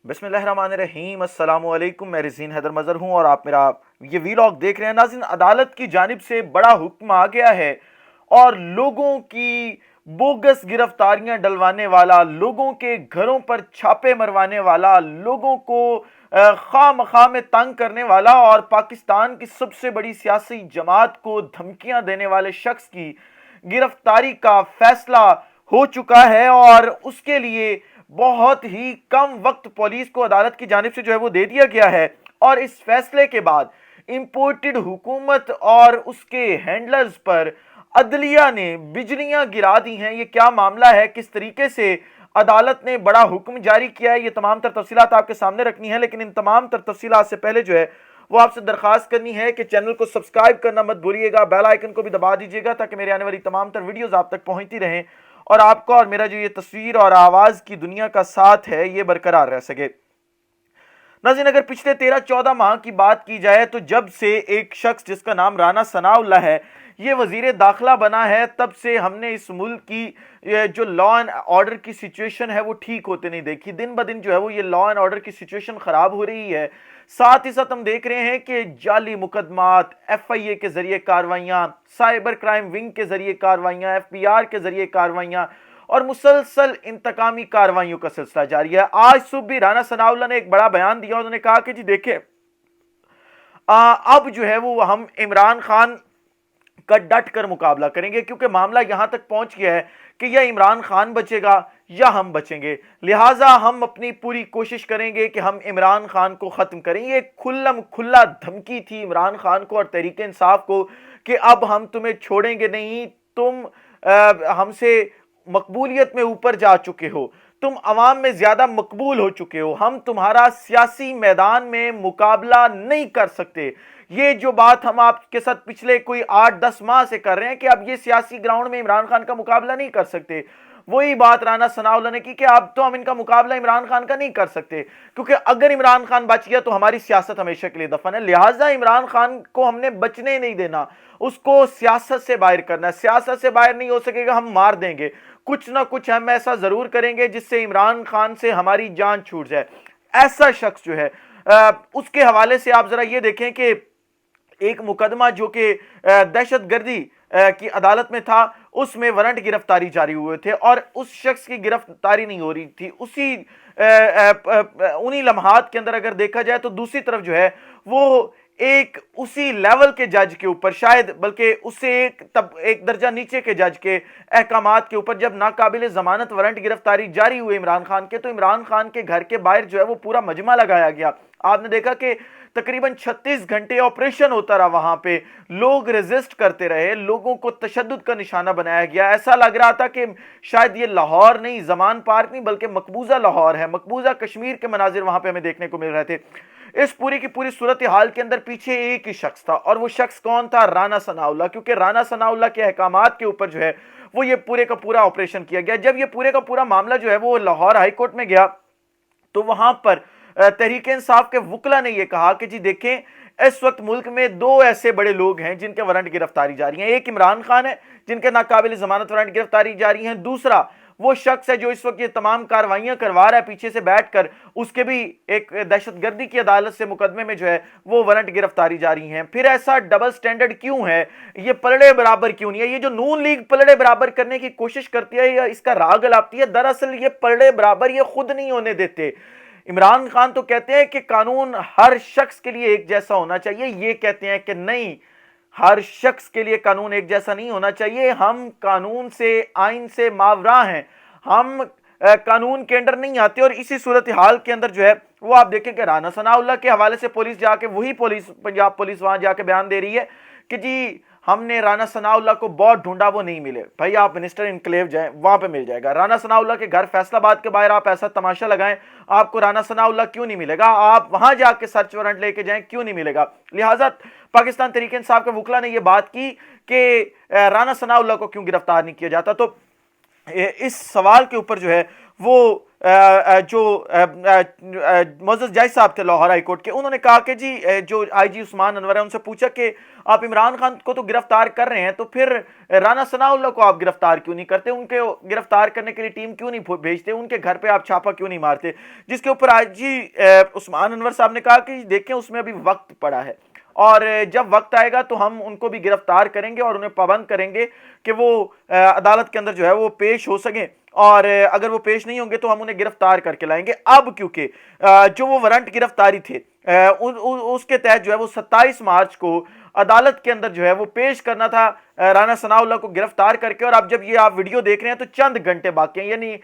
बिस्मिल्लाहिर्रहमानिर्रहीम अस्सलामु अलैकुम। मैं रिज़ीन हैदर मज़हर हूँ और आप मेरा ये वीलॉग देख रहे हैं। नाज़रीन, अदालत की जानिब से बड़ा हुक्म आ गया है और लोगों की बोगस गिरफ्तारियां डलवाने वाला, लोगों के घरों पर छापे मरवाने वाला, लोगों को खामखा में तंग करने वाला और पाकिस्तान की सबसे बड़ी सियासी जमात को धमकियां देने वाले शख्स की गिरफ्तारी का फैसला हो चुका है। और उसके लिए बहुत ही कम वक्त पुलिस को अदालत की जानिब से जो है वो दे दिया गया है। और इस फैसले के बाद इंपोर्टेड हुकूमत और उसके हैंडलर्स पर अदलिया ने बिजलियां गिरा दी हैं। ये क्या मामला है, किस तरीके से अदालत ने बड़ा हुक्म जारी किया है, ये तमाम तर तफसीलात आपके सामने रखनी है। लेकिन इन तमाम तर तफसीलात से पहले जो है वो आपसे दरखास्त करनी है कि चैनल को सब्सक्राइब करना मत भूलिएगा, बेल आइकन को भी दबा दीजिएगा ताकि मेरे आने वाली तमाम तर वीडियोस आप तक पहुंचती रहें और आपका और मेरा जो ये तस्वीर और आवाज की दुनिया का साथ है ये बरकरार रह सके। नाज़रीन, अगर पिछले 13-14 माह की बात की जाए तो जब से एक शख्स जिसका नाम राना सनाउल्लाह है ये वजीर दाखिला बना है, तब से हमने इस मुल्क की जो लॉ एंड ऑर्डर की सिचुएशन है वो ठीक होते नहीं देखी। दिन ब दिन जो है वो ये लॉ एंड ऑर्डर की सिचुएशन खराब हो रही है। साथ ही साथ हम देख रहे हैं कि जाली मुकदमात, FIA के जरिए कार्रवाइयां, साइबर क्राइम विंग के जरिए कार्रवाइयां, FBR के जरिए कार्रवाइयां और मुसलसल इंतकामी कार्रवाइयों का सिलसिला जारी है। आज सुबह भी राना सनाउल्लाह ने एक बड़ा बयान दिया। उन्होंने कहा कि जी देखें, अब जो है वो हम इमरान खान का डट कर मुकाबला करेंगे, क्योंकि मामला यहां तक पहुंच गया है कि या इमरान खान बचेगा या हम बचेंगे। लिहाजा हम अपनी पूरी कोशिश करेंगे कि हम इमरान खान को खत्म करें। ये खुल्लम खुल्ला धमकी थी इमरान खान को और तहरीक इंसाफ को कि अब हम तुम्हें छोड़ेंगे नहीं, तुम हमसे मकबूलियत में ऊपर जा चुके हो, तुम अवाम में ज्यादा मकबूल हो चुके हो, हम तुम्हारा सियासी मैदान में मुकाबला नहीं कर सकते। ये जो बात हम आपके साथ पिछले कोई 8-10 माह से कर रहे हैं कि अब ये सियासी ग्राउंड में इमरान खान का मुकाबला नहीं कर सकते, वही बात राना सनाउल्लाह ने की कि अब तो हम इनका मुकाबला इमरान खान का नहीं कर सकते, क्योंकि अगर इमरान खान बच गया तो हमारी सियासत हमेशा के लिए दफन है। लिहाजा इमरान खान को हमने बचने नहीं देना, उसको सियासत से बाहर करना है। सियासत से बाहर नहीं हो सकेगा, हम मार देंगे, कुछ ना कुछ हम ऐसा जरूर करेंगे जिससे इमरान खान से हमारी जान छूट जाए। ऐसा शख्स जो है उसके हवाले से आप जरा ये देखें कि एक मुकदमा जो कि दहशतगर्दी की अदालत में था, उसमें वारंट गिरफ्तारी जारी हुए थे और उस शख्स की गिरफ्तारी नहीं हो रही थी। उन्हीं लम्हात के अंदर अगर देखा जाए तो दूसरी तरफ जो है वो एक उसी लेवल के जज के ऊपर, शायद बल्कि उससे एक दर्जा नीचे के जज के अहकामात के ऊपर जब नाकाबिले जमानत वारंट गिरफ्तारी जारी हुई इमरान खान के, तो इमरान खान के घर के बाहर जो है वो पूरा मजमा लगाया गया। आपने देखा कि तकरीबन 36 घंटे ऑपरेशन होता रहा, वहां पे लोग रेजिस्ट करते रहे, लोगों को तशद्दुद का निशाना बनाया गया। ऐसा लग रहा था कि शायद ये लाहौर नहीं, जमान पार्क नहीं, बल्कि मकबूजा लाहौर है, मकबूजा कश्मीर के मनाजिर वहां पे हमें देखने को मिल रहे थे। इस पूरी की पूरी सूरत हाल के अंदर पीछे एक ही शख्स था और वो शख्स कौन था? राना सनाउल्लाह। क्योंकि राना सनाउल्लाह के अहकामात के ऊपर जो है वो ये पूरे का पूरा ऑपरेशन किया गया। जब ये पूरे का पूरा मामला जो है वो लाहौर हाईकोर्ट में गया तो वहां पर तहरीक इंसाफ के वकला ने यह कहा कि जी देखें, इस वक्त मुल्क में दो ऐसे बड़े लोग हैं जिनके वारंट गिरफ्तारी जारी है। एक इमरान खान है जिनके नाकाबिल जमानत वारंट गिरफ्तारी जारी है, दूसरा वो शख्स है जो इस वक्त ये तमाम कार्रवाइयां करवा रहा है पीछे से बैठकर, उसके भी एक दहशतगर्दी की अदालत से मुकदमे में जो है वो वारंट गिरफ्तारी जारी है। फिर ऐसा डबल स्टैंडर्ड क्यों है, ये पलड़े बराबर क्यों नहीं है? ये जो नून लीग पलड़े बराबर करने की कोशिश करती है या इसका राग लाती है, दरअसल ये पलड़े बराबर ये खुद नहीं होने देते। इमरान खान तो कहते हैं कि कानून हर शख्स के लिए एक जैसा होना चाहिए, ये कहते हैं कि नहीं, हर शख्स के लिए कानून एक जैसा नहीं होना चाहिए, हम कानून से, आइन से मावरा हैं, हम कानून के अंडर नहीं आते। और इसी सूरत हाल के अंदर जो है वो आप देखें कि राना सनाउल्लाह के हवाले से पुलिस जाके, वही पुलिस, पंजाब पुलिस वहां जाके बयान दे रही है कि जी हमने राना सनाउल्लाह को बहुत ढूंढा, वो नहीं मिले। भाई आप मिनिस्टर इनक्लेव जाएं, वहां पे मिल जाएगा। राना सनाउल्लाह के घर फैसलाबाद के बाहर आप ऐसा तमाशा लगाएं, आपको राना सनाउल्लाह क्यों नहीं मिलेगा? आप वहां जाके सर्च वारंट लेके जाएं, क्यों नहीं मिलेगा? लिहाजा पाकिस्तान तहरीक इंसाफ के वकला ने यह बात की कि राना सनाउल्लाह को क्यों गिरफ्तार नहीं किया जाता। तो इस सवाल के ऊपर जो है वो जो मोअज़्ज़ज़ जायद साहब थे लाहौर हाई कोर्ट के, उन्होंने कहा कि जी जो आईजी उस्मान अनवर है उनसे पूछा कि आप इमरान खान को तो गिरफ्तार कर रहे हैं, तो फिर राना सनाउल्लाह को आप गिरफ्तार क्यों नहीं करते, उनके गिरफ्तार करने के लिए टीम क्यों नहीं भेजते, उनके घर पे आप छापा क्यों नहीं मारते। जिसके ऊपर आईजी उस्मान अनवर साहब ने कहा कि देखें उसमें अभी वक्त पड़ा है, और जब वक्त आएगा तो हम उनको भी गिरफ्तार करेंगे और उन्हें पाबंद करेंगे कि वो अदालत के अंदर जो है वो पेश हो सकें, और अगर वो पेश नहीं होंगे तो हम उन्हें गिरफ्तार करके लाएंगे। अब क्योंकि जो वो वारंट गिरफ्तारी थे उसके तहत जो है वो 27 मार्च को अदालत के अंदर जो है वो पेश करना था राना सनाउल्लाह को गिरफ्तार करके, और अब जब ये आप वीडियो देख रहे हैं तो चंद घंटे बाकी हैं, यानी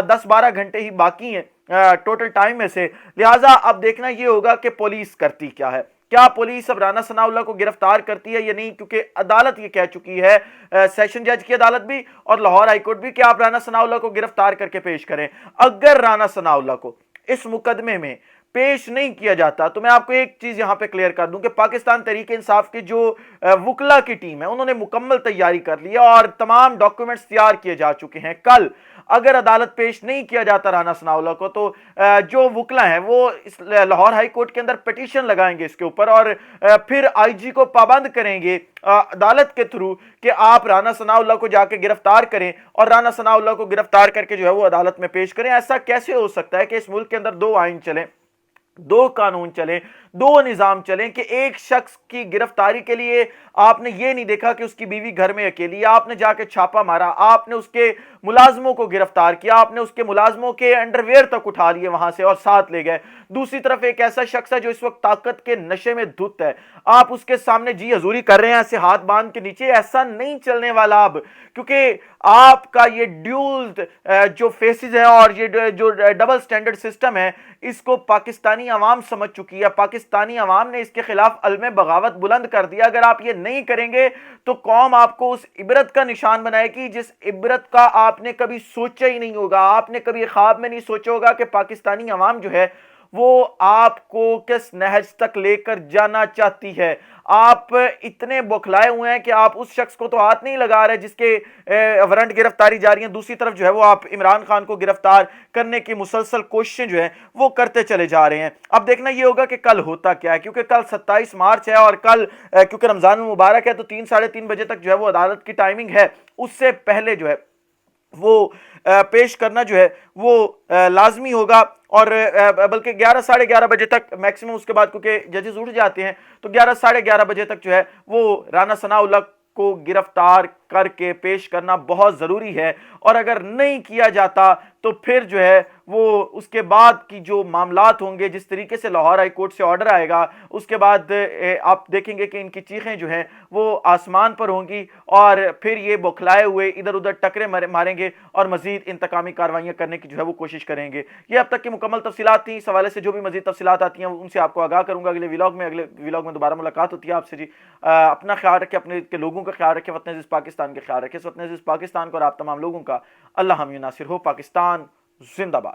10-12 घंटे ही बाकी हैं टोटल टाइम में से। लिहाजा अब देखना ये होगा कि पुलिस करती क्या है, क्या पुलिस अब राना सनाउल्लाह को गिरफ्तार करती है या नहीं, क्योंकि अदालत ये कह चुकी है, सेशन जज की अदालत भी और लाहौर हाईकोर्ट भी, कि आप राना सनाउल्लाह को गिरफ्तार करके पेश करें। अगर राना सनाउल्लाह को इस मुकदमे में पेश नहीं किया जाता तो मैं आपको एक चीज यहां पे क्लियर कर दूं कि पाकिस्तान तहरीक इंसाफ की जो वुकला की टीम है उन्होंने मुकम्मल तैयारी कर ली है और तमाम डॉक्यूमेंट्स तैयार किए जा चुके हैं। कल अगर अदालत पेश नहीं किया जाता राना सनाउल्लाह को तो जो वुकला है वो इस लाहौर हाई कोर्ट के अंदर पिटीशन लगाएंगे इसके ऊपर, और फिर आईजी को पाबंद करेंगे अदालत के थ्रू कि आप राना सनाउल्लाह को जाके गिरफ्तार करें और राना सनाउल्लाह को गिरफ्तार करके जो है वो अदालत में पेश करें। ऐसा कैसे हो सकता है कि इस मुल्क के अंदर दो आइन चले, दो कानून चले, दो निजाम चलें, कि एक शख्स की गिरफ्तारी के लिए आपने ये नहीं देखा कि उसकी बीवी घर में अकेली, आपने जाके छापा मारा, आपने उसके मुलाजमों को गिरफ्तार किया, आपने उसके मुलाजमों के अंडरवेयर तक उठा लिए वहां से और साथ ले गए। दूसरी तरफ एक ऐसा शख्स है जो इस वक्त ताकत के नशे में धुत है, आप उसके सामने जी हजूरी कर रहे हैं ऐसे हाथ बांध के नीचे। ऐसा नहीं चलने वाला अब, क्योंकि आपका ये ड्यूल जो फेसेस है और ये जो डबल स्टैंडर्ड सिस्टम है इसको पाकिस्तानी अवाम समझ चुकी है। पाकिस्तानी अवाम ने इसके खिलाफ अलमे बगावत बुलंद कर दिया। अगर आप ये नहीं करेंगे तो कौम आपको उस इबरत का निशान बनाएगी जिस इबरत का आपने कभी सोचा ही नहीं होगा। आपने कभी ख्वाब में नहीं सोचा होगा कि पाकिस्तानी अवाम जो है वो आपको किस नहज तक लेकर जाना चाहती है। आप इतने बौखलाए हुए हैं कि आप उस शख्स को तो हाथ नहीं लगा रहे जिसके वारंट गिरफ्तारी जारी है, दूसरी तरफ जो है वो आप इमरान खान को गिरफ्तार करने की मुसलसल कोशिशें जो है वो करते चले जा रहे हैं। अब देखना ये होगा कि कल होता क्या है, क्योंकि कल 27 मार्च है और कल क्योंकि रमजान मुबारक है तो 3-3:30 बजे तक जो है वो अदालत की टाइमिंग है। उससे पहले जो है वो पेश करना जो है वो लाजमी होगा, और बल्कि 11-11:30 बजे तक मैक्सिमम, उसके बाद क्योंकि जजेस उठ जाते हैं तो 11-11:30 बजे तक जो है वो राना सनाउल्लाह को गिरफ्तार करके पेश करना बहुत जरूरी है। और अगर नहीं किया जाता तो फिर जो है वो उसके बाद की जो मामलात होंगे, जिस तरीके से लाहौर हाई कोर्ट से ऑर्डर आएगा उसके बाद आप देखेंगे कि इनकी चीखें जो हैं वो आसमान पर होंगी और फिर ये बौखलाए हुए इधर उधर टकरे मारेंगे और मजीद इंतकामी कार्रवाइयां करने की जो है वो कोशिश करेंगे। ये अब तक की मुकम्मल तफसीलात थी। इस हवाले से जो भी मजीद तफसीलात आती हैं उनसे आपको आगाह करूंगा अगले व्लॉग में दोबारा मुलाकात होती है आपसे। जी अपना ख्याल रखें, अपने के लोगों का ख्याल रखें, वतन अज़ीज़ पाकिस्तान के ख्याल रखें। इस वतन अज़ीज़ पाकिस्तान को और आप तमाम लोगों का अल्लाह हामी नासिर हो। पाकिस्तान जिंदाबाद।